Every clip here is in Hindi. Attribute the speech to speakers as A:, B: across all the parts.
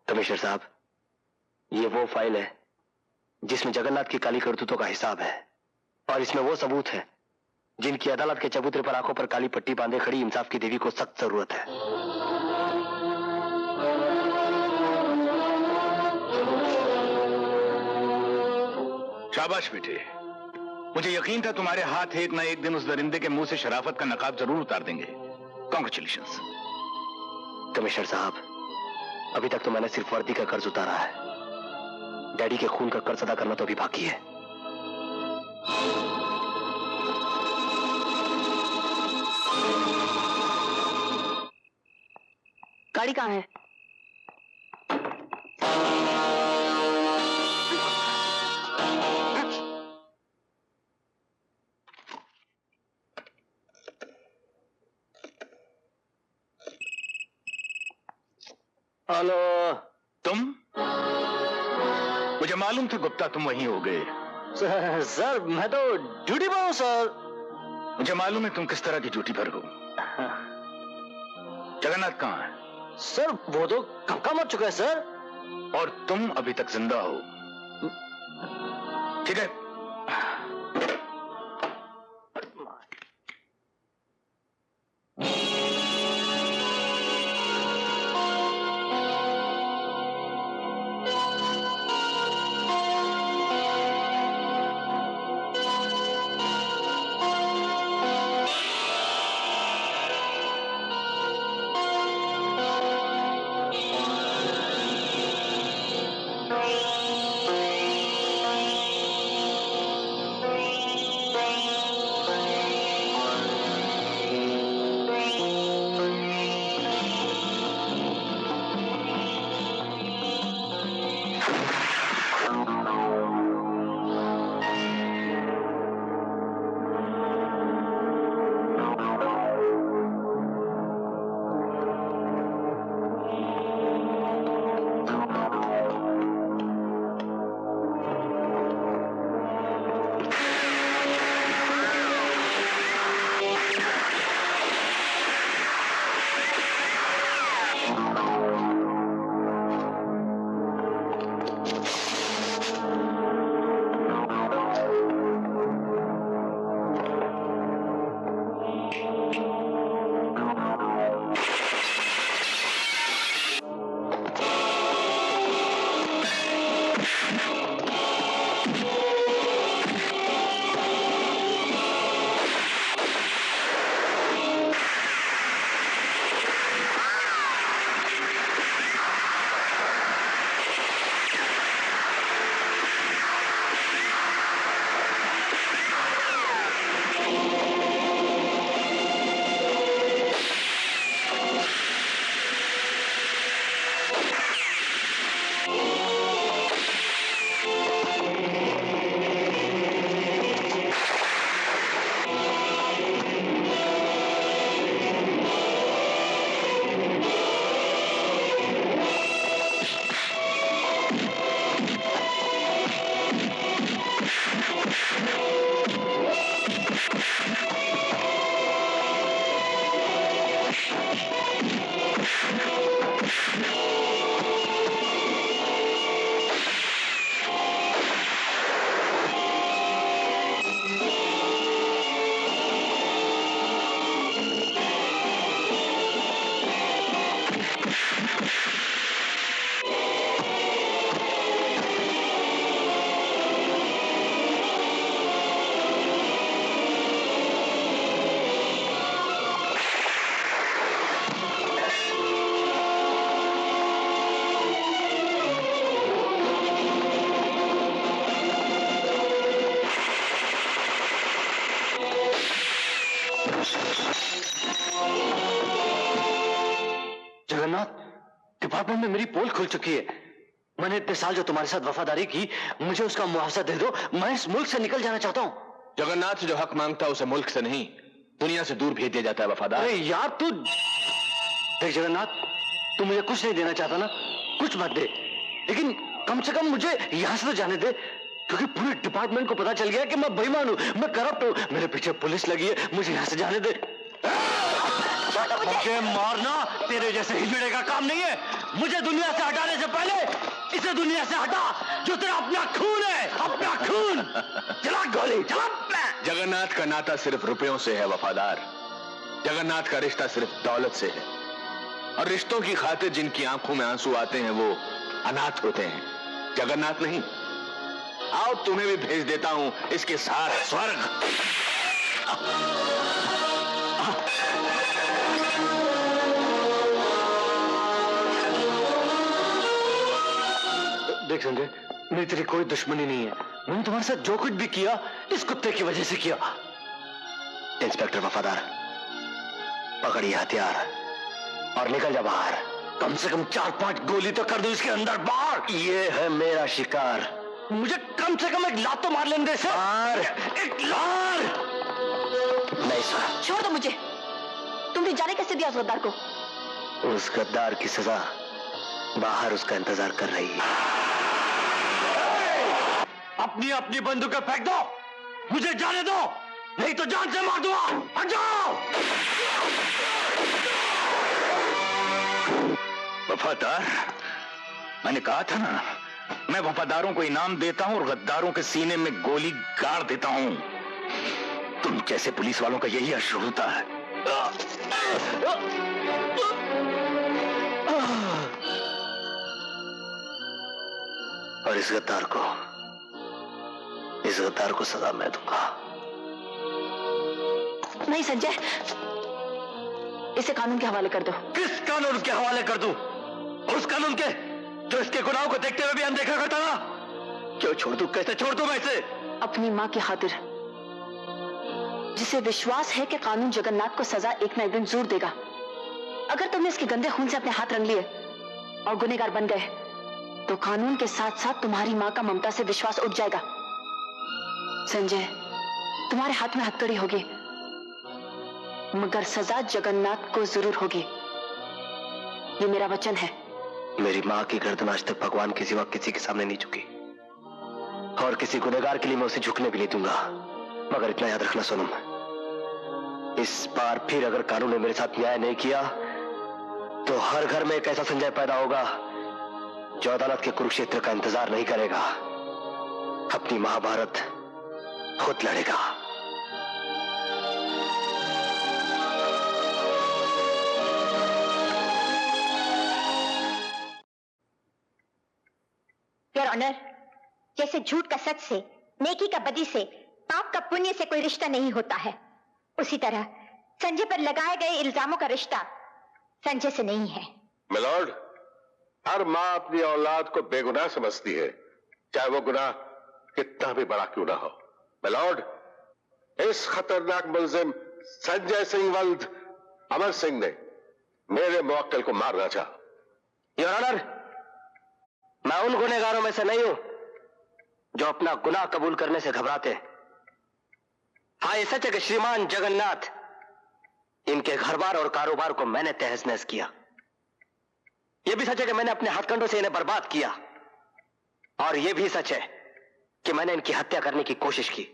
A: कमिश्नर साहब, ये वो फाइल है जिसमें जगन्नाथ की काली करतूतों का हिसाब है, और इसमें वो सबूत है जिनकी अदालत के चबूतरे पर आंखों पर काली पट्टी बांधे खड़ी इंसाफ की देवी को सख्त जरूरत है।
B: शाबाश बेटे, मुझे यकीन था तुम्हारे हाथ एक ना एक दिन उस दरिंदे के मुंह से शराफत का नकाब जरूर उतार देंगे। कॉन्ग्रेचुलेशंस।
A: कमिश्नर साहब, अभी तक तो मैंने सिर्फ वर्दी का कर्ज उतारा है, डैडी के खून का कर्ज अदा करना तो अभी बाकी है।
C: गाड़ी कहाँ है?
A: हेलो।
B: तुम? मुझे मालूम था गुप्ता तुम वहीं हो गए।
A: सर मैं तो ड्यूटी पर हूं सर।
B: मुझे मालूम है तुम किस तरह की ड्यूटी पर हो। जगन्नाथ कहाँ है?
A: सर वो तो कब का मर चुका है सर।
B: और तुम अभी तक जिंदा हो। ठीक है,
A: डिपार्टमेंट में मेरी पोल खुल चुकी है। मैंने इतने साल जो तुम्हारे साथ वफादारी की, मुझे उसका मुआवजा दे दो। मैं इस मुल्क से निकल जाना चाहता हूँ।
B: जगन्नाथ जो हक मांगता है उसे मुल्क से नहीं दुनिया से दूर भेज दिया जाता है वफादार।
A: अरे यार तू देख जगन्नाथ, तू मुझे कुछ नहीं देना चाहता ना, कुछ मत दे, लेकिन कम से कम मुझे यहां से तो जाने दे, क्योंकि पूरे डिपार्टमेंट को पता चल गया कि मैं बेईमान हूं, मैं करप्ट हूं, मेरे पीछे पुलिस लगी है, मुझे यहां से जाने दे। मुझे मारना तेरे जैसे हिजड़े का काम नहीं है। मुझे दुनिया से हटाने से पहले इसे दुनिया से हटा, जो तेरा अपना खून है, अपना खून। चला गोली, चला।
B: जगन्नाथ का नाता सिर्फ रुपयों से है वफादार। जगन्नाथ का रिश्ता सिर्फ दौलत से है, और रिश्तों की खातिर जिनकी आंखों में आंसू आते हैं वो अनाथ होते हैं, जगन्नाथ नहीं। आओ तुम्हें भी भेज देता हूं इसके साथ स्वर्ग।
A: देख संजय, मेरी तेरी कोई दुश्मनी नहीं है। मैंने तुम्हारे साथ जो कुछ भी किया इस कुत्ते की वजह से किया। इंस्पेक्टर वफादार, पकड़िए हथियार और निकल जा बाहर। कम से कम 4-5 गोली तो कर दो इसके अंदर बाहर। ये है मेरा शिकार, मुझे कम से कम एक लात तो मार लेने दे सर। एक लात। नहीं सर,
C: छोड़ दो मुझे। तुमने जाने कैसे दिया उस गद्दार को?
A: उस गद्दार की सजा बाहर उसका इंतजार कर रही है। अपनी अपनी बंदूकें फेंक दो, मुझे जाने दो, नहीं तो जान से मार दूंगा। हट जाओ।
B: वफादार, मैंने कहा था ना, मैं वफादारों को इनाम देता हूं और गद्दारों के सीने में गोली गाड़ देता हूं। तुम जैसे पुलिस वालों का यही अश्र होता है।
A: और इस गद्दार को सजा मैं दूंगा।
C: नहीं संजय, इसे कानून के हवाले कर दो।
A: किस कानून के हवाले कर दूं? उस कानून के जो इसके गुनाहों को देखते हुए भी अनदेखा करता था। क्यों छोड़ दूं? कैसे छोड़ दूं मैं इसे?
C: अपनी मां की खातिर, जिसे विश्वास है कि कानून जगन्नाथ को सजा एक न एक दिन जरूर देगा। अगर तुमने इसके गंदे खून से अपने हाथ रंग लिए और गुनहगार बन गए तो कानून के साथ साथ तुम्हारी मां का ममता से विश्वास उठ जाएगा। संजय, तुम्हारे हाथ में हथकड़ी होगी, मगर सजा जगन्नाथ को जरूर होगी। ये मेरा वचन है।
A: मेरी मां की गर्दन आज तक भगवान के सिवा किसी के सामने नहीं झुकी, और किसी गुनहगार के लिए मैं उसे झुकने भी नहीं दूंगा। मगर इतना याद रखना सोनम, इस बार फिर अगर कानून ने मेरे साथ न्याय नहीं किया तो हर घर में एक ऐसा संजय पैदा होगा जो अदालत के कुरुक्षेत्र का इंतजार नहीं करेगा, अपनी महाभारत खुद लड़ेगा।
D: योर ऑनर, जैसे झूठ का सच से, नेकी का बदी से, पाप का पुण्य से कोई रिश्ता नहीं होता है, उसी तरह संजय पर लगाए गए इल्जामों का रिश्ता संजय से नहीं है।
E: मिलॉर्ड, हर मां अपनी औलाद को बेगुनाह समझती है, चाहे वो गुनाह कितना भी बड़ा क्यों ना हो। मिलॉर्ड, इस खतरनाक मुलजिम संजय सिंह वल्द अमर सिंह ने मेरे मुवक्किल को मारना चाहा।
A: योर ऑनर, मैं उन गुनहगारों में से नहीं हूं जो अपना गुनाह कबूल करने से घबराते। हाँ, ये सच है कि श्रीमान जगन्नाथ, इनके घर बार और कारोबार को मैंने तहस नहस किया। यह भी सच है कि मैंने अपने हथकंडों से इन्हें बर्बाद किया, और यह भी सच है कि मैंने इनकी हत्या करने की कोशिश की,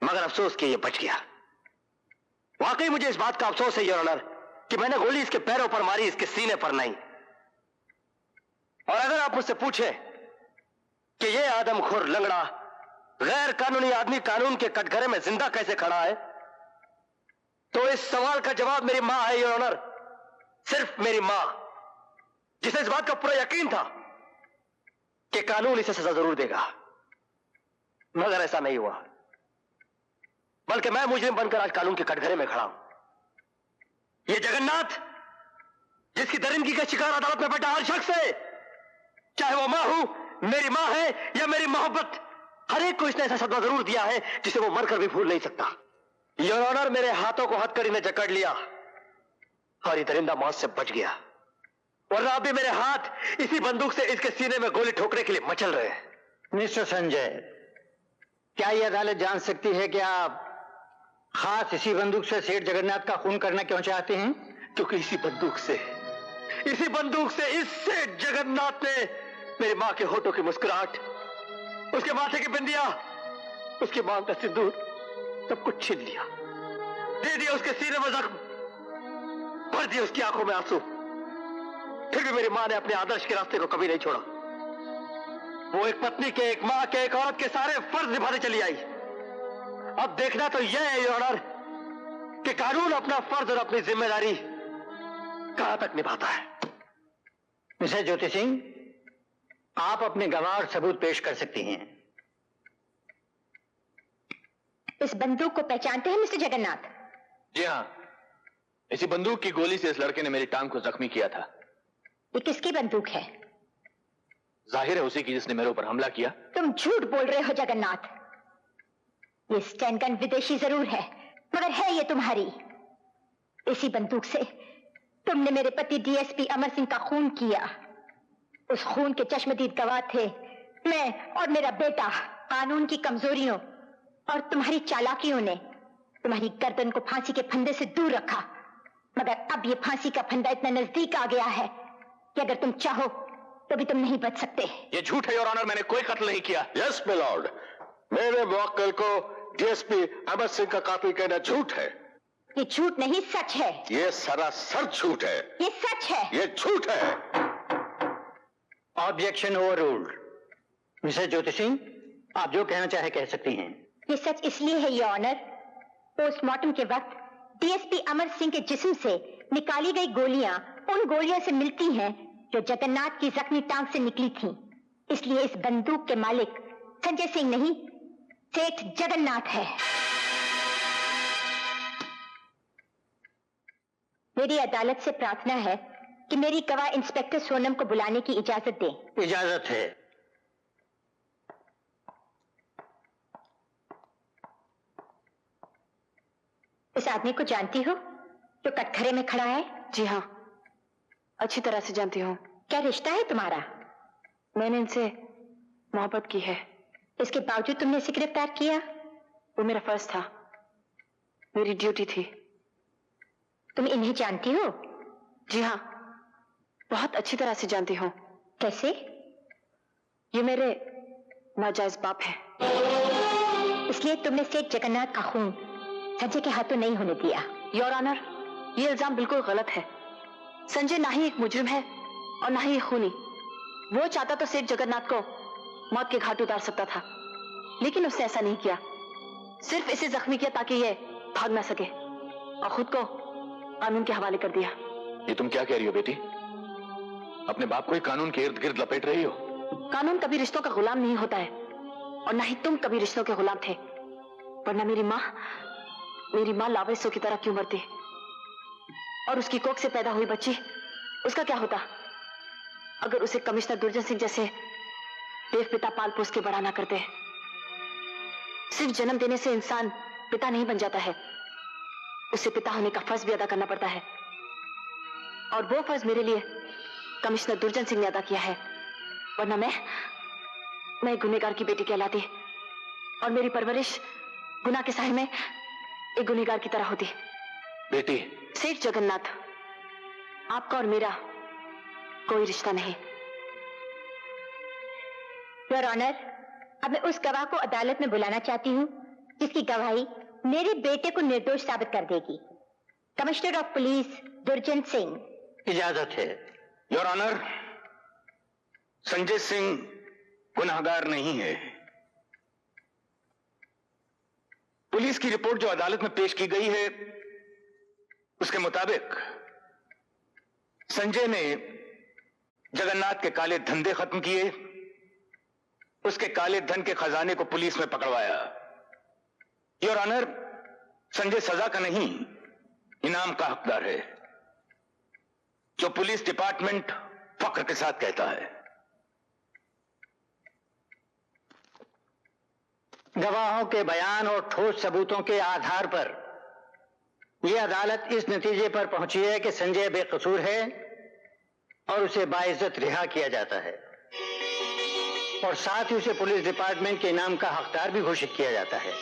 A: मगर अफसोस कि यह बच गया। वाकई मुझे इस बात का अफसोस है योर ऑनर कि मैंने गोली इसके पैरों पर मारी, इसके सीने पर नहीं। और अगर आप मुझसे पूछें कि यह आदमखोर लंगड़ा गैर कानूनी आदमी कानून के कटघरे में जिंदा कैसे खड़ा है, तो इस सवाल का जवाब मेरी मां है योर ऑनर, सिर्फ मेरी मां, जिसे इस बात का पूरा यकीन था कि कानून इसे सजा जरूर देगा। मगर ऐसा नहीं हुआ, बल्कि मैं मुजरिम बनकर आज कानून के कटघरे में खड़ा हूं। यह जगन्नाथ, जिसकी दरिंदगी का शिकार अदालत में बैठा हर शख्स है, चाहे वो मां हो, मेरी मां है या मेरी मोहब्बत, हर एक को इसने ऐसा सदमा जरूर दिया है जिसे वो मरकर भी भूल नहीं सकता। योर ऑनर, मेरे हाथों को हथकड़ी ने जकड़ लिया और ये दरिंदा मौत से बच गया, वरना अभी मेरे हाथ इसी बंदूक से इसके सीने में गोली ठोकने के लिए मचल रहे हैं।
F: मिस्टर संजय, क्या यह अदालत जान सकती है कि आप खास इसी बंदूक से सेठ जगन्नाथ का खून करना क्यों चाहते हैं?
A: क्योंकि इसी बंदूक से इस सेठ जगन्नाथ ने मेरी मां के होठों की मुस्कुराहट, उसके माथे की बिंदिया, उसकी मांग का सिंदूर सब कुछ छीन लिया, दे दिया उसके सीने में जख्म, भर दिए उसकी आंखों में आंसू। फिर भी मेरी मां ने अपने आदर्श के रास्ते को कभी नहीं छोड़ा। वो एक पत्नी के, एक मां के, एक औरत के सारे फर्ज निभाने चली आई। अब देखना तो यह है योर ऑनर कि कानून अपना फर्ज और अपनी जिम्मेदारी कहां तक निभाता है।
F: मिसेस ज्योति सिंह, आप अपने गवाह और सबूत पेश कर सकती हैं।
D: इस बंदूक को पहचानते हैं मिस्टर जगन्नाथ?
B: जी हाँ, इसी बंदूक की गोली से इस लड़के ने मेरी टांग को जख्मी किया था।
D: ये किसकी बंदूक है?
B: जाहिर है उसी की जिसने मेरे ऊपर हमला किया।
D: तुम झूठ बोल रहे हो जगन्नाथ। ये स्टैन गन विदेशी जरूर है, मगर है ये तुम्हारी। इसी बंदूक से तुमने मेरे पति डीएसपी अमर सिंह का खून किया। उस खून के चश्मदीद गवाह थे मैं और मेरा बेटा। कानून की कमजोरियों और तुम्हारी चालाकियों ने तुम्हारी गर्दन को फांसी के फंदे से दूर रखा, मगर अब ये फांसी का फंदा इतना नजदीक आ गया है कि अगर तुम चाहो तो भी तुम नहीं बच सकते।
B: ये झूठ है योर ऑनर, मैंने कोई कत्ल नहीं किया।
E: यस माय लॉर्ड, मेरे मुवक्किल को डीएसपी अमर सिंह का कातिल कहना झूठ है।
D: ये झूठ नहीं, सच है।
E: ये सरासर झूठ है।
D: ये सच है।
E: ये झूठ है।
F: Objection overruled. Mrs Jyoti Singh, आप जो कहना चाहे कह सकती हैं।
D: ये सच इसलिए है योर ऑनर, पोस्टमार्टम के वक्त डीएसपी अमर सिंह के जिस्म से निकाली गई गोलियां उन गोलियों से मिलती हैं जो जगन्नाथ की जख्मी टांग से निकली थीं। इसलिए इस बंदूक के मालिक संजय सिंह नहीं, सेठ जगन्नाथ है। मेरी अदालत से प्रार्थना है कि मेरी गवाह इंस्पेक्टर सोनम को बुलाने की इजाजत दें।
F: इजाजत है।
D: इस आदमी को जानती हो जो कटघरे में खड़ा है?
C: जी हाँ, अच्छी तरह से जानती हूँ।
D: क्या रिश्ता है तुम्हारा?
C: मैंने इनसे मोहब्बत की है।
D: इसके बावजूद तुमने इसे गिरफ्तार किया?
C: वो मेरा फर्ज था, मेरी ड्यूटी थी।
D: तुम इन्हें जानती हो?
C: जी हाँ, बहुत अच्छी तरह से जानती हूँ।
D: कैसे?
C: ये मेरे नाजायज बाप है।
D: इसलिए तुमने सेठ जगन्नाथ का खून संजय के हाथों नहीं होने दिया?
C: योर ऑनर, ये इल्जाम बिल्कुल गलत है। संजय ना ही एक मुजरिम है और ना ही एक खूनी। वो चाहता तो सेठ जगन्नाथ को मौत के घाट उतार सकता था, लेकिन उसने ऐसा नहीं किया। सिर्फ इसे जख्मी किया ताकि ये भाग ना सके और खुद को कानून के हवाले कर दिया।
B: ये तुम क्या कह रही हो बेटी? अपने बाप को ही कानून के इर्द गिर्द लपेट रही हो।
C: कानून कभी रिश्तों का गुलाम नहीं होता है और ना ही तुम कभी रिश्तों के गुलाम थे, वरना मेरी माँ लावेसों की तरह क्यों मरती? और उसकी कोख से पैदा हुई बच्ची, उसका क्या होता अगर उसे कमिश्नर दुर्जन सिंह जैसे देव पिता पाल पोस के बड़ा ना करते? सिर्फ जन्म देने से इंसान पिता नहीं बन जाता है, उसे पिता होने का फर्ज भी अदा करना पड़ता है। और वो फर्ज मेरे लिए कमिश्नर दुर्जन सिंह ने अदा किया है, वरना मैं गुनहगार की बेटी कहलाती और मेरी परवरिश गुनाह के साए में एक गुनहगार की तरह होती।
B: बेटी,
C: सेठ जगन्नाथ, आपका और मेरा कोई रिश्ता नहीं।
D: योर ऑनर, अब मैं उस गवाह को अदालत में बुलाना चाहती हूँ जिसकी गवाही मेरे बेटे को निर्दोष साबित कर देगी। कमिश्नर ऑफ पुलिस दुर्जन सिंह।
F: इजाजत है।
G: योर ऑनर, संजय सिंह गुनहगार नहीं है। पुलिस की रिपोर्ट जो अदालत में पेश की गई है उसके मुताबिक संजय ने जगन्नाथ के काले धंधे खत्म किए, उसके काले धन के खजाने को पुलिस में पकड़वाया। योर ऑनर, संजय सजा का नहीं इनाम का हकदार है, जो पुलिस डिपार्टमेंट फख्र के साथ कहता है।
F: गवाहों के बयान और ठोस सबूतों के आधार पर यह अदालत इस नतीजे पर पहुंची है कि संजय बेकसूर है और उसे बाइज्जत रिहा किया जाता है और साथ ही उसे पुलिस डिपार्टमेंट के इनाम का हकदार भी घोषित किया जाता है।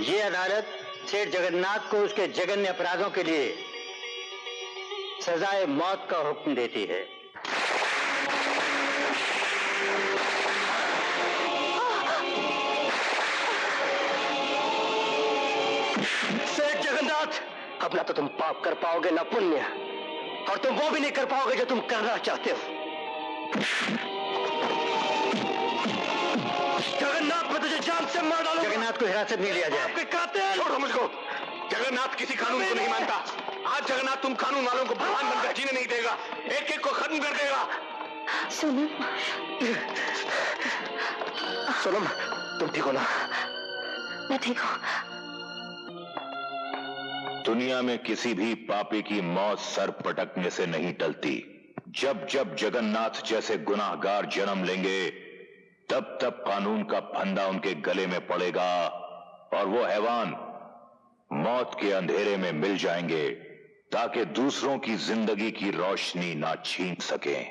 F: यह अदालत सेठ जगन्नाथ को उसके जघन्य अपराधों के लिए सजाए मौत का हुक्म देती है।
A: सेठ जगन्नाथ, अब ना तो तुम पाप कर पाओगे ना पुण्य, और तुम वो भी नहीं कर पाओगे जो तुम करना चाहते हो। जगन्नाथ, मैं तुझे जान से मार डालूंगा।
F: जगन्नाथ को हिरासत में लिया जाए।
A: आपके कातिल।
B: छोड़ो मुझको। जगन्नाथ किसी कानून को नहीं मानता। आज जगन्नाथ तुम कानून वालों को भगवान बनकर जीने नहीं देगा, एक एक को खत्म कर देगा।
C: सोनम,
A: सोनम, तुम ठीक हो ना?
C: मैं ठीक हूँ।
G: दुनिया में किसी भी पापी की मौत सर पटकने से नहीं टलती। जब जब जगन्नाथ जैसे गुनाहगार जन्म लेंगे, तब तब कानून का फंदा उनके गले में पड़ेगा और वो हैवान मौत के अंधेरे में मिल जाएंगे, ताकि दूसरों की जिंदगी की रोशनी ना छीन सकें।